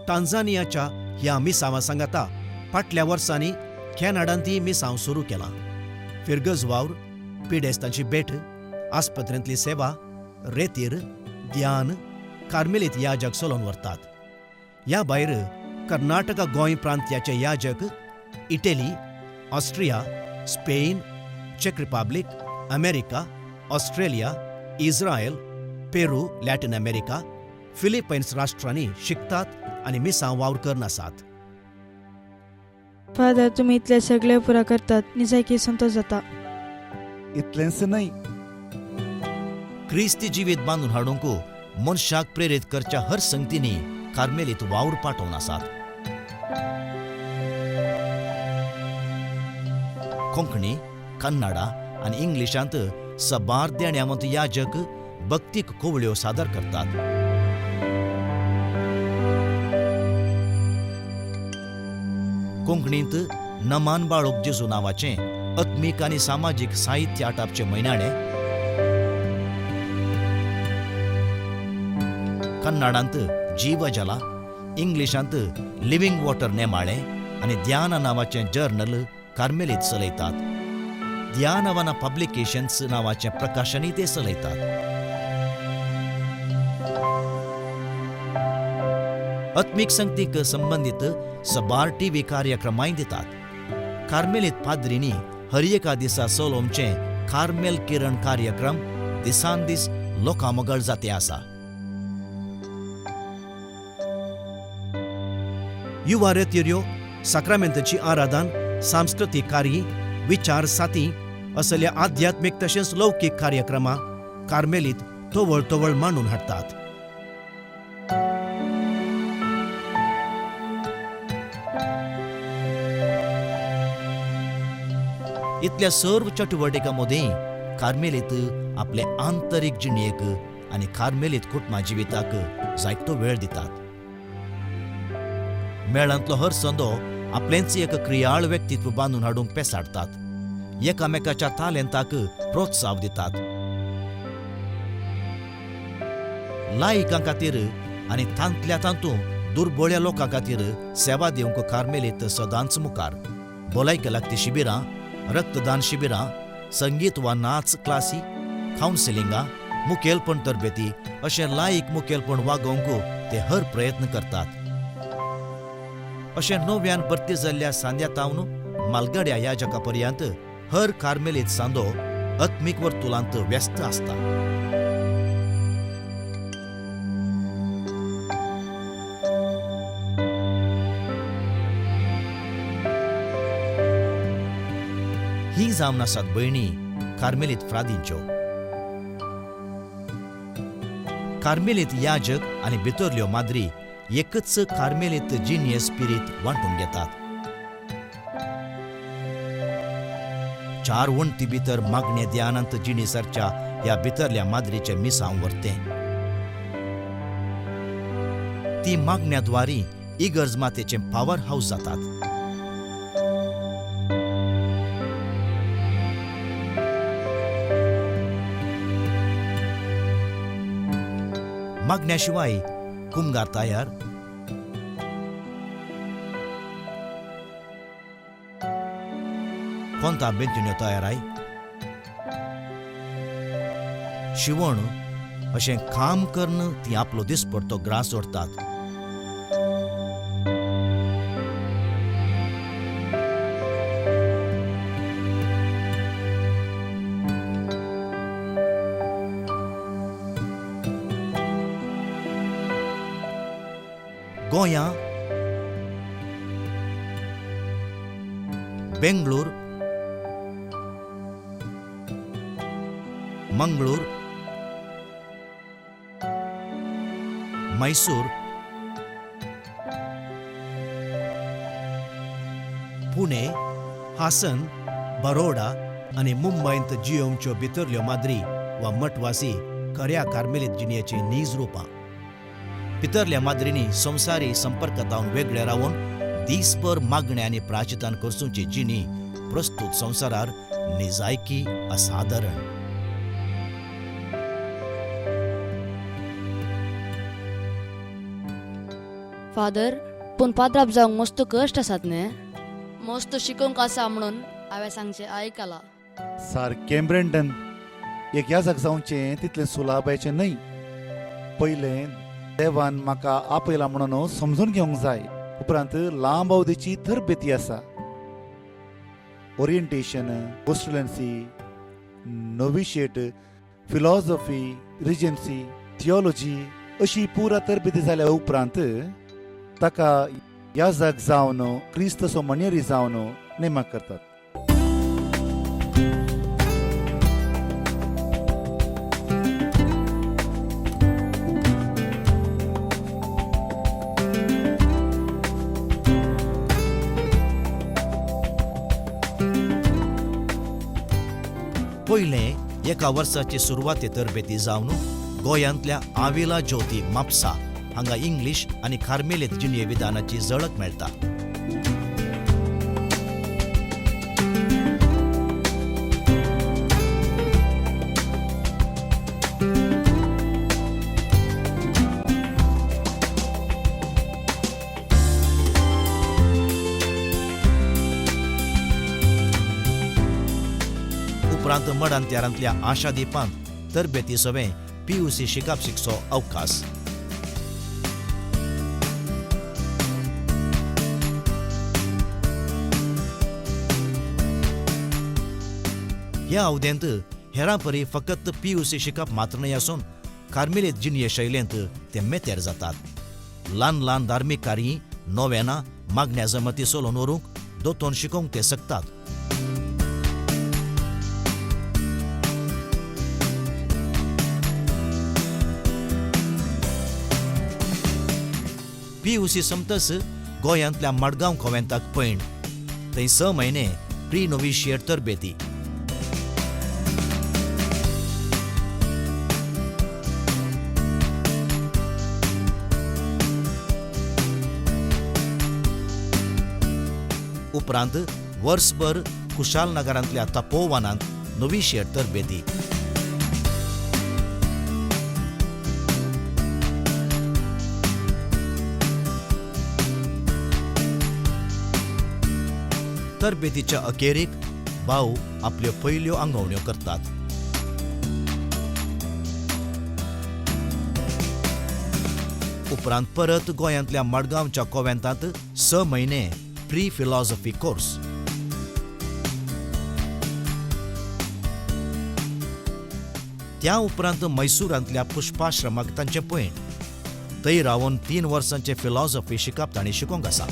टांझानियाच्या ह्या मिसांवा सांगाता फाटल्या वर्सांनी कॅनडांतय मिसांव सुरू केलां. फिरगज वावर, पिडेस्तांची भेट, आस्पत्रेंतली सेवा, रेतीर, ध्यान, कार्मेलीत याजक चलोवन व्हरतात. ह्या भायर कर्नाटका गोंय प्रांत्याचे याजक इटली, ऑस्ट्रिया, स्पेन, चेक Republic, America, Australia, Israel, Peru, Latin America, Philippines राष्ट्रांनी शिकतात आनी मिसांव वावर करन आसात.
फादर, तुम्ही इतले सगळे पुरा करतात, निजायकी संतोष जाता.
इतलेंच न्हय,
क्रिस्ती जिवीत बांदून हाडूंक मनशाक प्रेरीत करच्या हर संगतींनी कार्मेलीत वावर पाठोवन आसात. कोंकणी, कन्नडा आनी इंग्लिशांत सबार देण्यावंत याजक भक्तीक कोवळ्यो सादर करतात. कोंकणींत नमान बाळोक जेजू नांवाचें अत्मीक आनी सामाजीक साहित्य आटापचे म्हयनाळे, कन्नडांत जीवजला, इंग्लिशांत लिव्हिंग वॉटर नेमाळे आनी ध्यान नांवाचें जर्नल कार्मेलीत चलयतात. ध्यानवना पब्लिकेशन्स नांवाचें प्रकाशनय ते चलयतात. अत्मीक संगतीक संबंदीत सबार टीव्ही कार्यक्रमांय दितात. कार्मेलीत पाद्रींनी हर एका दिसा चलोवचे कार्मेल किरण कार्यक्रम दिसान दीस लोकांमोगळ जाते आसा. युवा रेतीर्यो, साक्रामेंतची आराधन, सांस्कृतीक कार्य, विचार साती असल्या आध्यात्मिक तशेंच लौकीक कार्यक्रमां कार्मेलीत तोवळ तोवळ मांडून हाडटात. इतल्या सर्व चटवटिका मदीं कार्मेलीत आपले आंतरीक जिणेक आनी कार्मेलीत कुटुंबा जिविताक जायतो वेळ दितात. मेळांतलो हर संदो आपलेंच एक क्रियाळ व्यक्तित्व बांदून हाडूंक पेसाडतात. एकामेकाच्या तालेंताक प्रोत्साह दितात. लायिकां खातीर आनी तांतल्या तांतूं दुर्बळ्या लोकां खातीर सेवा दिवंक कार्मेलीत सदांच मुखार. भलायकी लागती शिबिरां, रक्तदान शिबिरां, संगीत वा नाच क्लासी, कावन्सिलिंगां, मुखेलपण तरबेती अशें लायीक मुखेलपण वागोवंक ते हर प्रयत्न करतात. अशें नव्यान भरती जाल्ल्या सांद्या तावन मालगड्या ह्या जगा पर्यंत हर कार्मेलीत सांदो आत्मीक वर्तुळांत व्यस्त आसता. ही जावन आसात भयणी कार्मेलीत फ्रादींच्यो. कार्मेलीत याजक आनी भितरल्यो माद्री एकच कार्मेलीत जिनियस स्पिरीत वांटून घेतात. 4 वण्टी भितर मागणे ध्यानांत जिणीसरच्या ह्या भितरल्या माद्रीचे मिसांव व्हरतें. ती मागण्याद्वारी इगर्ज मातेचे पॉवर हाऊस जातात. मागण्याशिवाय कुंगार तयार, कोंता बेंटिण्यो तयाराय, शिवण अशें काम करून ती आपलो दिसपडतो ग्रास ओडटात. गोंया, बेंगळूर, मंगळूर, मैसूर, पुणे, हासन, बरोडा आनी मुंबयंत जियोंच्यो भितरल्यो माद्री वा मठवासी खऱ्या कार्मेलीत जिणेची नीज रुपां. भितरल्या माद्रींनी संवसारी संपर्कांतावन वेगळे रावन दिसभर मागणे आनी प्राचितान करसूंची जिणी प्रस्तुत संवसारार निजायकी असाधारण.
फादर, पूण पाद्राप जावंक मस्त कश्ट आसात न्ही. मस्त शिकोवंक आसा म्हणून हांवें सांगचें आयकलां.
सारकें ब्रँडन, एक ह्या जाग जावचें तितलें सुलाबाचें न्हय. पयलें देवान म्हाका आपयला म्हणून समजून घेवंक जाय. उपरांत लांब अवधीची तरबेती आसा. ओरिएंटेशन, पोस्टुलन्सी, नोविशिएट, फिलॉसॉफी, रिजन्सी, थियोलॉजी अशी पुरा तरबेती जाल्या उपरांत ताका ह्या जाग जावन क्रिस्तसो मणेरी जावन नेमाक करतात.
पयलें एका वर्साची सुरवाते तरबेती जावन गोंयांतल्या आविला ज्योती म्हापसा हांगा इंग्लीश आनी कार्मेलीत जिणये विधानाची झळक मेळटा. उपरांत मडांत्यारांतल्या आशादीपांत तरबेती सवें PUC शिकप शिकचो अवकाश. ह्या अवधेंत हेरां परी फकत PUC शिकप मात्र न्हय आसून कार्मेलीत जिणये शैलेंत ते मेतेर जातात. ल्हान ल्हान धार्मीक कार्य, नोवेना, मागण्या जमती सोलोवन व्हरूंक दोतोन शिकोवंक ते शकतात. PUC समतस गोंयांतल्या मडगांव कोवेंताक पैण. थंय 6 म्हयने प्री नोविशिएट तरबेती. उपरांत वर्सभर कुशाल नगरांतल्या तपोवनांत नोविशिएट तरबेती. तरबेतीच्या अखेरीक भाऊ आपल्यो पयल्यो आंगवण्यो करतात. उपरांत परत गोंयांतल्या मडगांवच्या कॉव्हेंतांत 6 म्हयने प्री फिलॉसॉफी कोर्स. त्या उपरांत मैसूरांतल्या पुष्पाश्रमाक तांचे पैण. थंय रावन 3 वर्सांचे फिलॉसॉफी शिकप तांणी शिकोवंक आसा.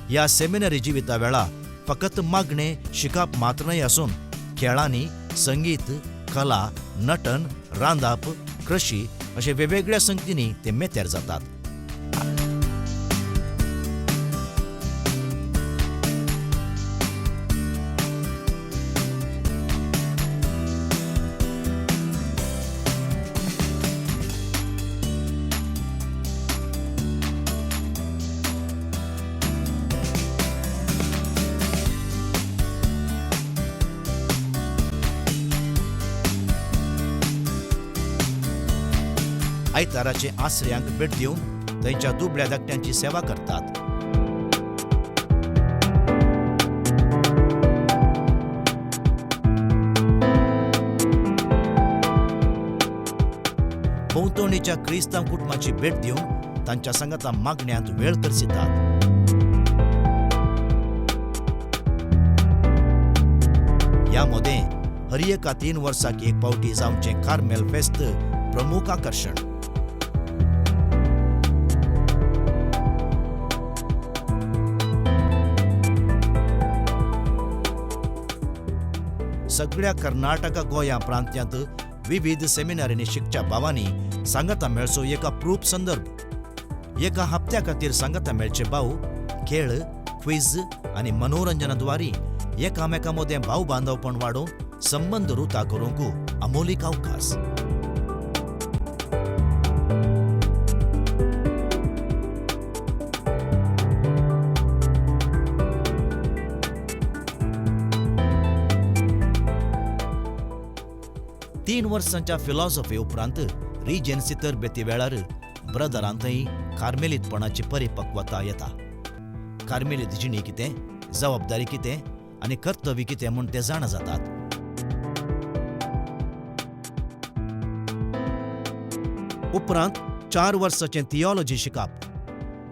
ह्या सेमिनरी जिविता वेळा फकत मागणे शिकप मात्र न्हय आसून खेळांनी, संगीत, कला, नटन, रांदप, कृषी अशे वेगवेगळ्या संगतींनी ते मेतेर जातात. आयताराचे आसऱ्यांक भेट दिवन थंयच्या दुबळ्या धाकट्यांची सेवा करतात. भोंवतणीच्या क्रिस्तांव कुटुंबाची भेट दिवन तांच्या संगता मागण्यांत वेळ करसितात. यामध्ये हर एका 3 वर्साक एक पावटी जावचे कार्मेल फेस्त प्रमुख आकर्षण. सगळ्या कर्नाटका गोंया प्रांत्यांत विविध सेमिनारींनी शिकच्या भावांनी सांगता मेळचो एका प्रूफ संदर्भ. एका हप्त्या खातीर सांगता मेळचे भाऊ खेळ, क्विज आनी मनोरंजनाद्वारे एकामेका मदें भाव बांदवपण वाडोवन संबंद रुता करूंक अमोलीक अवकाश. तीन वर्सांच्या फिलॉसॉफी उपरांत रिजन्सी तरबेती वेळार ब्रदरांतय कार्मेलीतपणाची परिपक्वता येता. कार्मेलीत जिणी कितें, जबाबदारी कितें आनी कर्तव्य कितें म्हूण ते जाण जातात. उपरांत 4 वर्सांचें थियोलॉजी शिकप.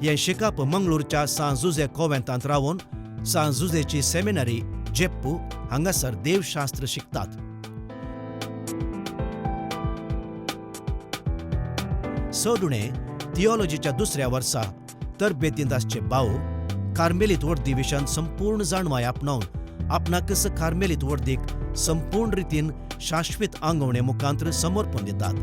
हें शिकप मंगळूरच्या सांजुजे कॉव्हेंतांत रावन सांजुजेची सेमिनरी जेप्पू हांगासर देवशास्त्र शिकतात. सोडुणे थियोलॉजीच्या 2ऱ्या वर्सा तरबेतींत आसचे भाऊ कार्मेलीत वर्दी विशयान संपूर्ण जाणवाय आपणावन आपणाकच कार्मेलीत वर्दीक संपूर्ण रितीन शाश्वत आंगवणे मुखांत्र समर्पण दितात.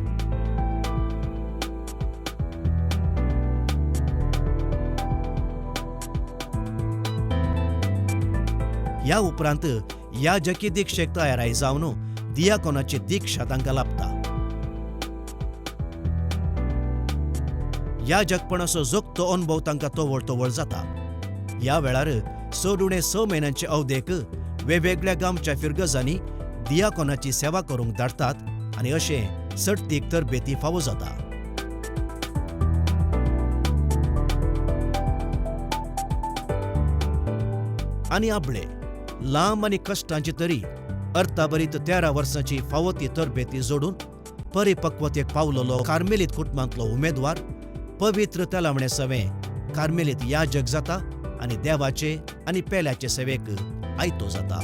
ह्या उपरांत याजकी दीक्षेक तयाराय जावन दियाकोनाची दीक्षा तांकां लाभता. या जगपणाचो जोगतो अनुभव तांकां तोवळ जाता. ह्या वेळार 6 म्हयन्यांचे अवधेक वेगवेगळ्या गांवच्या फिरगजांनी दियाकोनाची सेवा करूंक धाडटात आनी अशें सर्तीक तरबेती फावो जाता. आनी आपले लांब आनी कश्टांची तरी अर्थाभरीत 13 वर्सांची फावो ती तरबेती जोडून परिपक्वतेक पावलोलो कार्मेलीत कुटुंबांतलो उमेदवार पवित्र तेलावणे सवें कार्मेलीत याजक जाता आनी देवाचे आनी पेल्याचे सेवेक आयतो जाता.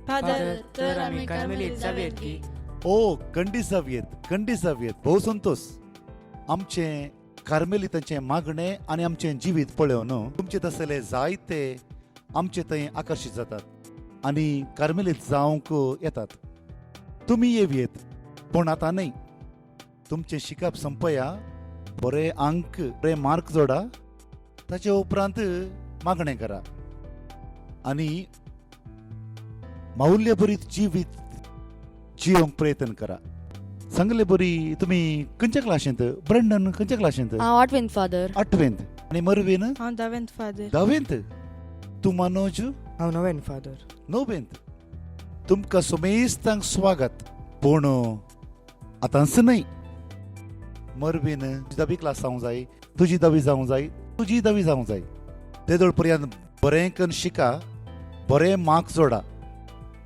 फादर
तर आम्ही कार्मेलीत जाऊयात की?
ओ कंडी जावयेत भोव संतोष. आमचे कार्मेलितांचे मागणे आनी आमचें जिवीत पळोवन तुमचे तसले जायते आमचे थंय आकर्शीत जातात आनी कार्मेलीत जावंक येतात. तुमी येवयेत, पूण आतां न्हय. तुमचें शिकप संपया, बरे अंक बरे मार्क जोडा, ताचे उपरांत मागणें करा आनी मौल्यभरीत जिवीत जियोंक प्रयत्न करा. सांगले बरी तुमी खंयच्या क्लासींत? ब्रँडन खंयच्या क्लासींत?
हांव 8वेंत फादर.
8वेंत. आनी मरवीन
हांव 10वेंत फादर.
10वेंत. तूं मनोज
हांव 9वेंत फादर.
9वेंत. तुमकां सोमेस्तांक स्वागत. पूण आतांच न्हय. मरवीन तुजी 10वी क्लास जावंक जाय, तुजी 10वी जावंक जाय, तुजी 10वी जावंक जाय. ते पर्यंत बरें करून शिका, बरे मार्क्स जोडा,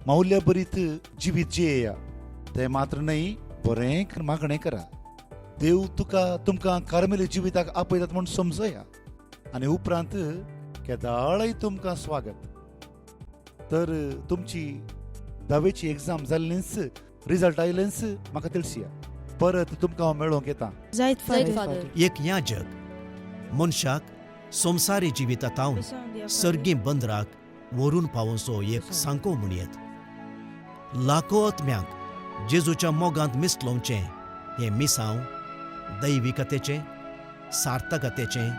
मौल्यभरीत जिवीत जियेया. ते मात्र न्हय, बरें करून मागणें करा. देव तुमकां कार्मेली जिविताक आपयतात म्हूण समजया आनी उपरांत केदाळय तुमकां स्वागत. तर तुमची 10वेची एग्जाम जाल्लीच, रिजल्ट आयलेंच म्हाका तिळसिया. परत तुमकां हांव मेळोवंक येता.
जायत
जायत
फादर.
फादर.
एक याजक मनशाक संवसारी जिवितांतावन सर्गी बंदराक व्हरून पावोवचो एक सांको म्हणयत. लाखो आत्म्यांक जेजूच्या मोगांत मिसलोवचें हें मिसांव दैविकतेचें, सार्थकतेचें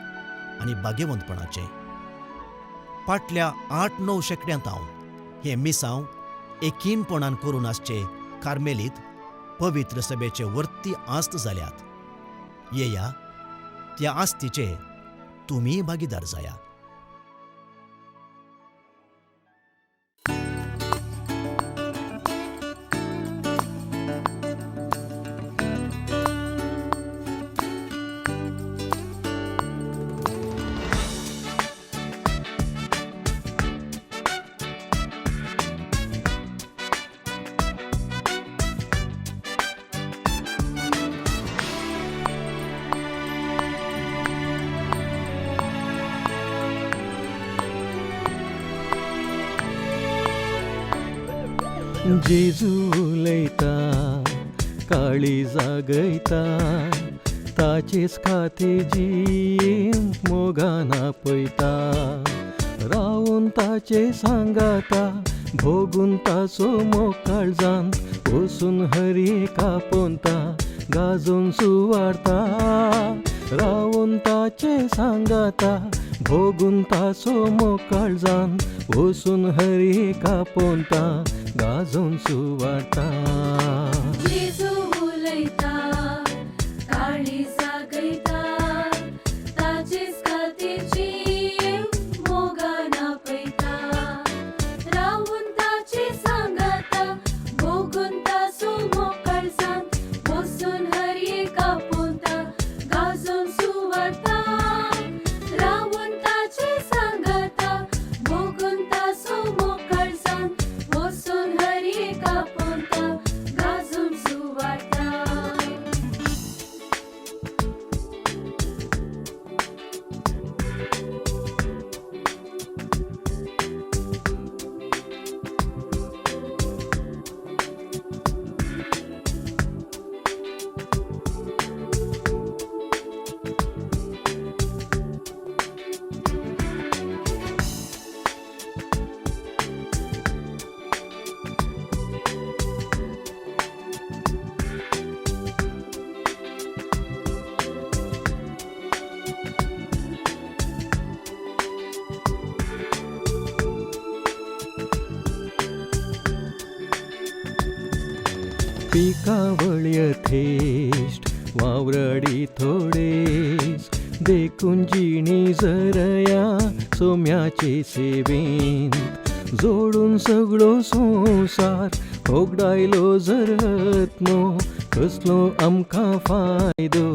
आनी भाग्यवंतपणाचें. फाटल्या 8-9 शेंकड्यांतावन हें मिसांव एकीनपणान करून आसचे कार्मेलीत पवित्र सभेचे वर्ती आस्त जाल्यात. येया, त्या आस्तीचे तुमी भागीदार जाया.
जेजू उलयता, काळी जागयता, ताचेच खाते जीम मोगान आपयता. रावून ताचे सांगाता, भोगून ताचो मोग काळजान, वसून हरयेका पोंता, गाजोन सुवारता. रावून ताचे सांगाता, भोगून ताचो मोग काळजान, वसून हरयेका पोंता, गाजोन सुवारता.
जेजू उलयता, काळी जागयता, ताचेच खातीर मोगान आपयता. रावून ताचे सांगाता, भोगून ताचो मोग काळजान, वसून हरयेका पोंता, गाजोन सुवारता. रावून ताचे सांगाता, भोगून ताचो मोग काळजान, वसून हरयेका पोंता, गाजोन सुवारता.
पिकावळ्य थेष्ट वावरडी थोडेस, देखून जिणी जरया सोम्याचे सेवेंत. जोडून सगळो संवसार होगडायलो जरत्मो, कसलो आमकां फायदो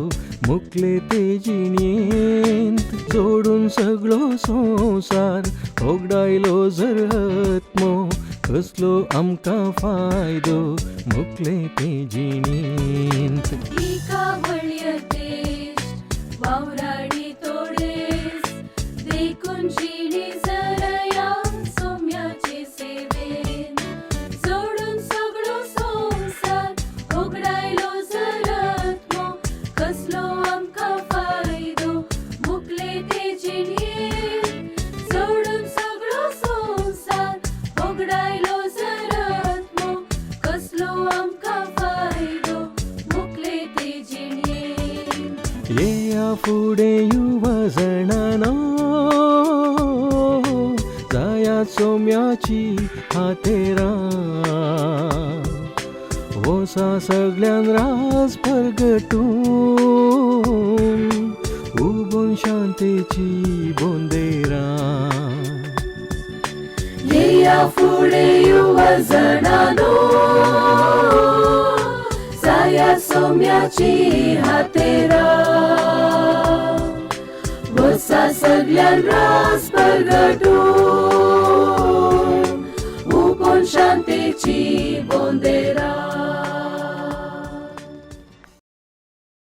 मुकले ते जिणेंत. जोडून सगळो संवसार होगडायलो जरत्मो, कसलो आमकां फायदो मुकले ते जिणेंत.
पिकावळ्य थेष्ट वावराडी तोडेस, देखून जिणी जरया सोम्याचे सेवेंत. जोडून सगळो संवसार होगडायलो जरत्मो, कसलो आमकां फायदो
फुडे युवा जणांनो जाया सोम्याची हातेरा वोसा सगळ्यान रास परगटून उबून शांतेची बोंदेरा
येया फुडे युवा जणांनो जाया सोम्याची हातेरा वसा सगळ्यान रास परगटून उबून शांतेची बोंदेरा